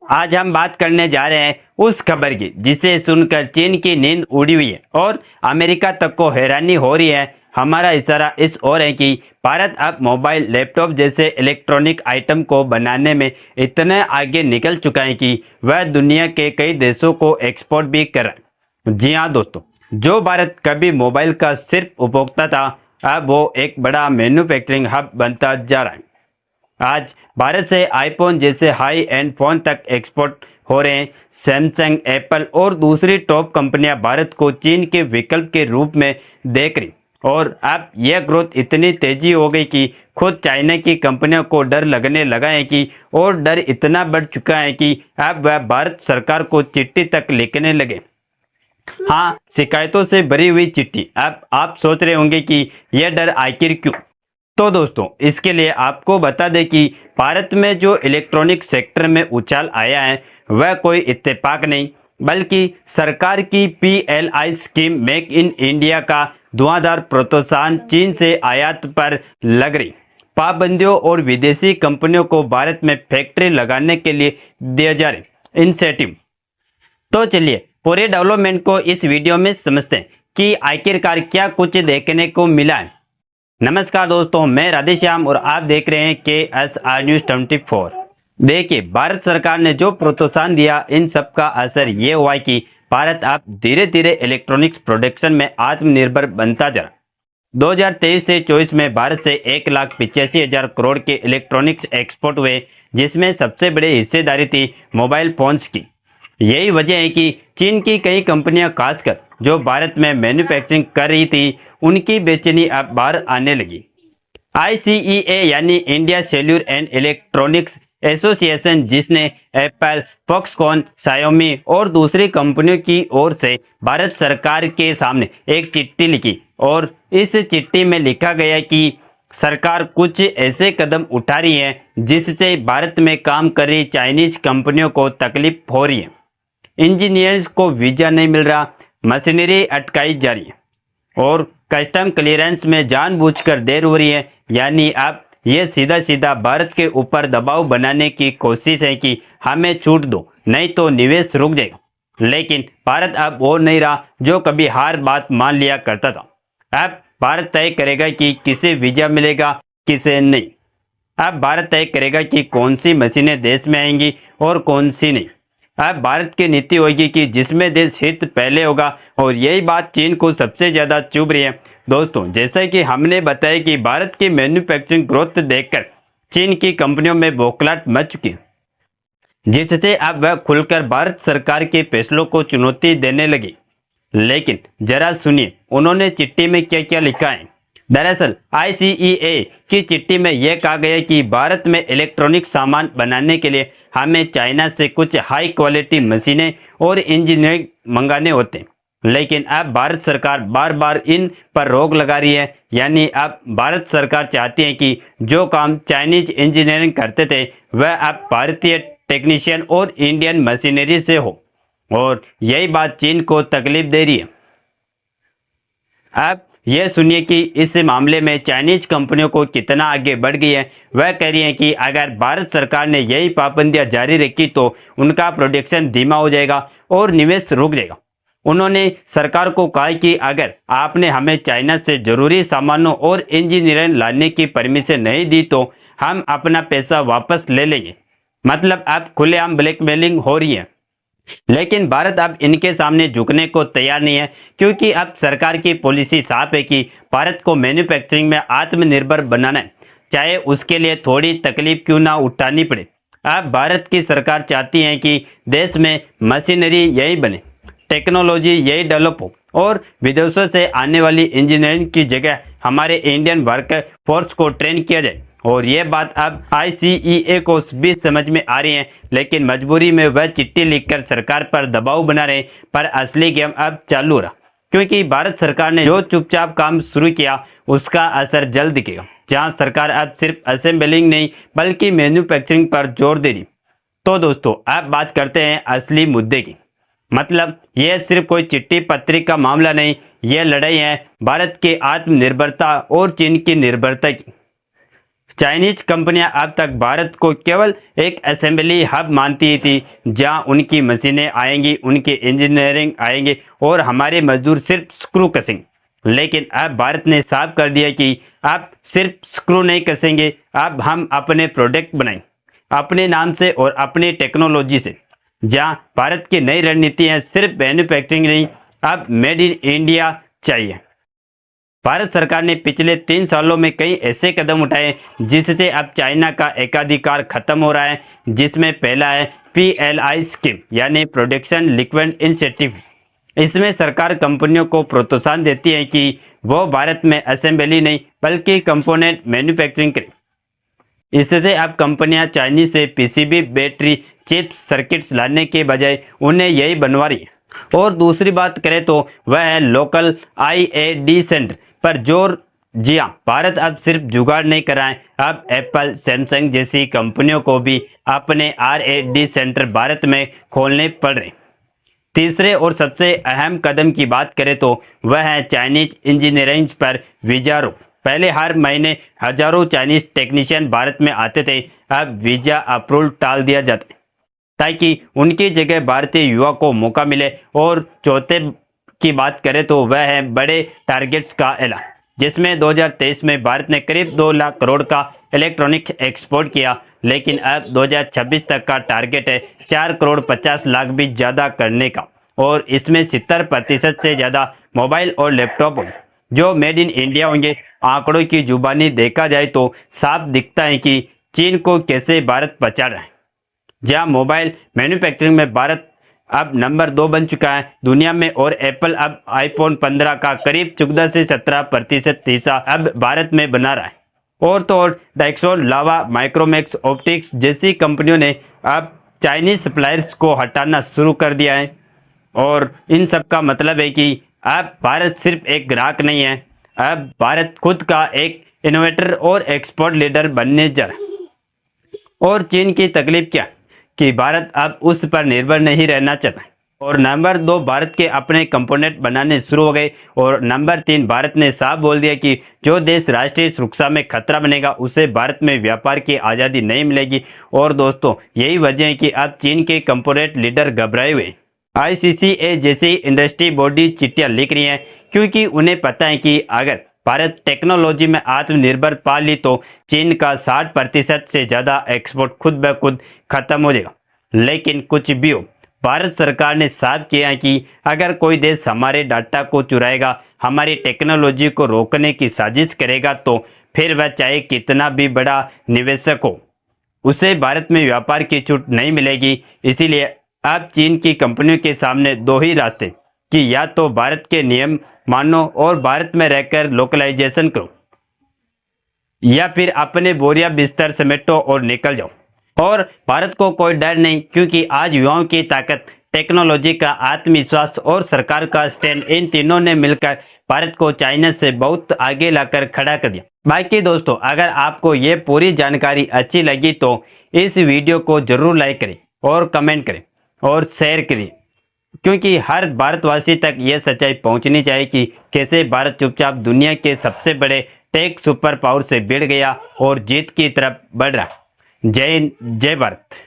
आज हम बात करने जा रहे हैं उस खबर की जिसे सुनकर चीन की नींद उड़ी हुई है और अमेरिका तक को हैरानी हो रही है। हमारा इशारा इस ओर है कि भारत अब मोबाइल, लैपटॉप जैसे इलेक्ट्रॉनिक आइटम को बनाने में इतने आगे निकल चुका है कि वह दुनिया के कई देशों को एक्सपोर्ट भी कर रहा है। जी हाँ दोस्तों, जो भारत कभी मोबाइल का सिर्फ उपभोक्ता था, अब वो एक बड़ा मैन्युफैक्चरिंग हब बनता जा रहा है। आज भारत से आईफोन जैसे हाई एंड फोन तक एक्सपोर्ट हो रहे हैं। सैमसंग, एप्पल और दूसरी टॉप कंपनियां भारत को चीन के विकल्प के रूप में देख रही और अब यह ग्रोथ इतनी तेजी हो गई कि खुद चाइना की कंपनियों को डर लगने लगा है कि और डर इतना बढ़ चुका है कि अब वह भारत सरकार को चिट्ठी तक लिखने लगे। हाँ, शिकायतों से भरी हुई चिट्ठी। अब आप सोच रहे होंगे कि यह डर आखिर क्यों। तो दोस्तों, इसके लिए आपको बता दें कि भारत में जो इलेक्ट्रॉनिक सेक्टर में उछाल आया है वह कोई इत्तेफाक नहीं, बल्कि सरकार की PLI scheme make in India का धुआंधार प्रोत्साहन चीन से आयात पर लग रही पाबंदियों और विदेशी कंपनियों को भारत में फैक्ट्री लगाने के लिए दिए जा रहे इंसेंटिव। तो चलिए पूरे डेवलपमेंट को इस वीडियो में समझते हैं कि आखिरकार क्या कुछ देखने को मिला है। नमस्कार दोस्तों, मैं राधेश्याम और आप देख रहे हैं KSR News 24। देखिए, भारत सरकार ने जो प्रोत्साहन दिया, इन सब का असर ये हुआ कि भारत अब धीरे धीरे इलेक्ट्रॉनिक्स प्रोडक्शन में आत्मनिर्भर बनता जा रहा। 2023 से 24 में भारत से 1,85,000 करोड़ के इलेक्ट्रॉनिक्स एक्सपोर्ट हुए, जिसमें सबसे बड़ी हिस्सेदारी थी मोबाइल फोन्स की। यही वजह है कि चीन की कई कंपनियां, खासकर जो भारत में मैन्युफैक्चरिंग कर रही थी, उनकी बेचैनी अब बाहर आने लगी। ICEA यानी India cellular and electronics association, जिसने एप्पल, फॉक्सकॉन, शाओमी और दूसरी कंपनियों की ओर से भारत सरकार के सामने एक चिट्ठी लिखी और इस चिट्ठी में लिखा गया कि सरकार कुछ ऐसे कदम उठा रही है जिससे भारत में काम कर रही चाइनीज कंपनियों को तकलीफ हो रही है। इंजीनियर्स को वीजा नहीं मिल रहा, मशीनरी अटकाई जा रही है और कस्टम क्लियरेंस में जानबूझकर देर हो रही है। यानी अब यह सीधा सीधा भारत के ऊपर दबाव बनाने की कोशिश है कि हमें छूट दो, नहीं तो निवेश रुक जाएगा। लेकिन भारत अब वो नहीं रहा जो कभी हर बात मान लिया करता था। अब भारत तय करेगा कि किसे वीजा मिलेगा, किसे नहीं। अब भारत तय करेगा कि कौन सी मशीनें देश में आएंगी और कौन सी नहीं। अब भारत की नीति होगी कि जिसमें देश हित पहले होगा और यही बात चीन को सबसे ज़्यादा चुभ रही है। दोस्तों, जैसा कि हमने बताया कि भारत की मैन्युफैक्चरिंग ग्रोथ देखकर चीन की कंपनियों में बौखलाहट मच चुकी है, जिससे अब वह खुलकर भारत सरकार के फैसलों को चुनौती देने लगी। लेकिन जरा सुनिए उन्होंने चिट्ठी में क्या क्या लिखा है। दरअसल ICEA की चिट्ठी में यह कहा गया कि भारत में इलेक्ट्रॉनिक सामान बनाने के लिए हमें चाइना से कुछ हाई क्वालिटी मशीनें और इंजीनियरिंग मंगाने होते हैं, लेकिन अब भारत सरकार बार बार इन पर रोक लगा रही है। यानी अब भारत सरकार चाहती है कि जो काम चाइनीज इंजीनियरिंग करते थे वह अब भारतीय टेक्नीशियन और इंडियन मशीनरी से हो, और यही बात चीन को तकलीफ दे रही है। अब यह सुनिए कि इस मामले में चाइनीज कंपनियों को कितना आगे बढ़ गई है। वह कह रही है कि अगर भारत सरकार ने यही पाबंदियां जारी रखी तो उनका प्रोडक्शन धीमा हो जाएगा और निवेश रुक जाएगा। उन्होंने सरकार को कहा कि अगर आपने हमें चाइना से जरूरी सामानों और इंजीनियरिंग लाने की परमिशन नहीं दी तो हम अपना पैसा वापस ले लेंगे। मतलब अब खुलेआम ब्लैकमेलिंग हो रही है। लेकिन भारत अब इनके सामने झुकने को तैयार नहीं है, क्योंकि अब सरकार की पॉलिसी साफ है कि भारत को मैन्युफैक्चरिंग में आत्मनिर्भर बनाना है, चाहे उसके लिए थोड़ी तकलीफ क्यों ना उठानी पड़े। अब भारत की सरकार चाहती है कि देश में मशीनरी यही बने, टेक्नोलॉजी यही डेवलप हो और विदेशों से आने वाली इंजीनियरिंग की जगह हमारे इंडियन वर्क फोर्स को ट्रेन किया जाए। और ये बात अब ICEA को भी समझ में आ रही है, लेकिन मजबूरी में वह चिट्ठी लिखकर सरकार पर दबाव बना रहे। पर असली गेम अब चालू हो रहा, क्योंकि भारत सरकार ने जो चुपचाप काम शुरू किया उसका असर जल्द दिखेगा। जहां सरकार अब सिर्फ असेंबलिंग नहीं बल्कि मैन्युफैक्चरिंग पर जोर दे रही। तो दोस्तों, अब बात करते हैं असली मुद्दे की। मतलब यह सिर्फ कोई चिट्ठी पत्री का मामला नहीं, यह लड़ाई है भारत की आत्मनिर्भरता और चीन की निर्भरता की। चाइनीज कंपनियां अब तक भारत को केवल एक असेंबली हब मानती थी, जहां उनकी मशीनें आएंगी, उनके इंजीनियरिंग आएंगे और हमारे मजदूर सिर्फ स्क्रू कसेंगे। लेकिन अब भारत ने साफ कर दिया कि अब सिर्फ स्क्रू नहीं कसेंगे, अब हम अपने प्रोडक्ट बनाएंगे अपने नाम से और अपनी टेक्नोलॉजी से। जहां भारत की नई रणनीति है सिर्फ मैन्युफैक्चरिंग नहीं, अब मेड इन इंडिया चाहिए। भारत सरकार ने पिछले 3 सालों में कई ऐसे कदम उठाए जिससे अब चाइना का एकाधिकार खत्म हो रहा है, जिसमें पहला है PLI स्कीम यानी प्रोडक्शन लिंक्ड इंसेंटिव। इसमें सरकार कंपनियों को प्रोत्साहन देती है कि वो भारत में असेंबली नहीं बल्कि कंपोनेंट मैन्युफैक्चरिंग करें। इससे अब कंपनियां चाइनीज से PCB, बैटरी, चिप्स, सर्किट्स लाने के बजाय उन्हें यही बनवा रही है। और दूसरी बात करें तो वह है लोकल IAD सेंटर पर जोर। जी हाँ, भारत अब सिर्फ जुगाड़ नहीं कर रहा है, अब एप्पल, सैमसंग जैसी कंपनियों को भी अपने RAD सेंटर भारत में खोलने पड़ रहे हैं। तीसरे और सबसे अहम कदम की बात करें तो वह है चाइनीज इंजीनियरिंग पर वीजा रोक। पहले हर महीने हजारों चाइनीज टेक्नीशियन भारत में आते थे, अब वीजा अप्रूवल टाल दिया जाता है ताकि उनकी जगह भारतीय युवा को मौका मिले। और चौथे की बात करें तो वह है बड़े टारगेट्स का ऐलान, जिसमें 2023 में भारत ने करीब 2 लाख करोड़ का इलेक्ट्रॉनिक एक्सपोर्ट किया, लेकिन अब 2026 तक का टारगेट है 4 करोड़ 50 लाख भी ज़्यादा करने का। और इसमें 70% से ज़्यादा मोबाइल और लैपटॉप होंगे जो मेड इन इंडिया होंगे। आंकड़ों की जुबानी देखा जाए तो साफ दिखता है कि चीन को कैसे भारत बचा रहा है। जहां मोबाइल मैन्युफैक्चरिंग में भारत अब नंबर 2 बन चुका है दुनिया में, और एप्पल अब iPhone 15 का करीब 14 से 17% हिस्सा अब भारत में बना रहा है। और तो और डाइक्सोन, लावा, माइक्रोमैक्स ऑप्टिक्स जैसी कंपनियों ने अब चाइनीज सप्लायर्स को हटाना शुरू कर दिया है। और इन सब का मतलब है कि अब भारत सिर्फ एक ग्राहक नहीं है, अब भारत खुद का एक इनोवेटर और एक्सपोर्ट लीडर बनने जा रहा है। और चीन की तकलीफ क्या कि भारत अब उस पर निर्भर नहीं रहना चाहता। और नंबर 2, भारत के अपने कंपोनेंट बनाने शुरू हो गए। और नंबर 3, भारत ने साफ बोल दिया कि जो देश राष्ट्रीय सुरक्षा में खतरा बनेगा उसे भारत में व्यापार की आज़ादी नहीं मिलेगी। और दोस्तों, यही वजह है कि अब चीन के कंपोनेंट लीडर घबराए हुए। ICCA जैसी इंडस्ट्री बॉडी चिट्ठियां लिख रही हैं, क्योंकि उन्हें पता है कि अगर भारत टेक्नोलॉजी में आत्मनिर्भर पा ली तो चीन का 60% से ज़्यादा एक्सपोर्ट खुद ब खुद खत्म हो जाएगा। लेकिन कुछ भी हो, भारत सरकार ने साफ किया है कि अगर कोई देश हमारे डाटा को चुराएगा, हमारी टेक्नोलॉजी को रोकने की साजिश करेगा, तो फिर वह चाहे कितना भी बड़ा निवेशक हो, उसे भारत में व्यापार की छूट नहीं मिलेगी। इसीलिए अब चीन की कंपनियों के सामने 2 ही रास्ते कि या तो भारत के नियम मानो और भारत में रहकर लोकलाइजेशन करो, या फिर अपने बोरिया बिस्तर समेटो और निकल जाओ। और भारत को कोई डर नहीं, क्योंकि आज युवाओं की ताकत, टेक्नोलॉजी का आत्मविश्वास और सरकार का स्टैंड, इन तीनों ने मिलकर भारत को चाइना से बहुत आगे लाकर खड़ा कर दिया। बाकी दोस्तों, अगर आपको ये पूरी जानकारी अच्छी लगी तो इस वीडियो को जरूर लाइक करें और कमेंट करें और शेयर करिए, क्योंकि हर भारतवासी तक यह सच्चाई पहुंचनी चाहिए कि कैसे भारत चुपचाप दुनिया के सबसे बड़े टेक सुपर पावर से भिड़ गया और जीत की तरफ बढ़ रहा। जय हिंद, जय भारत।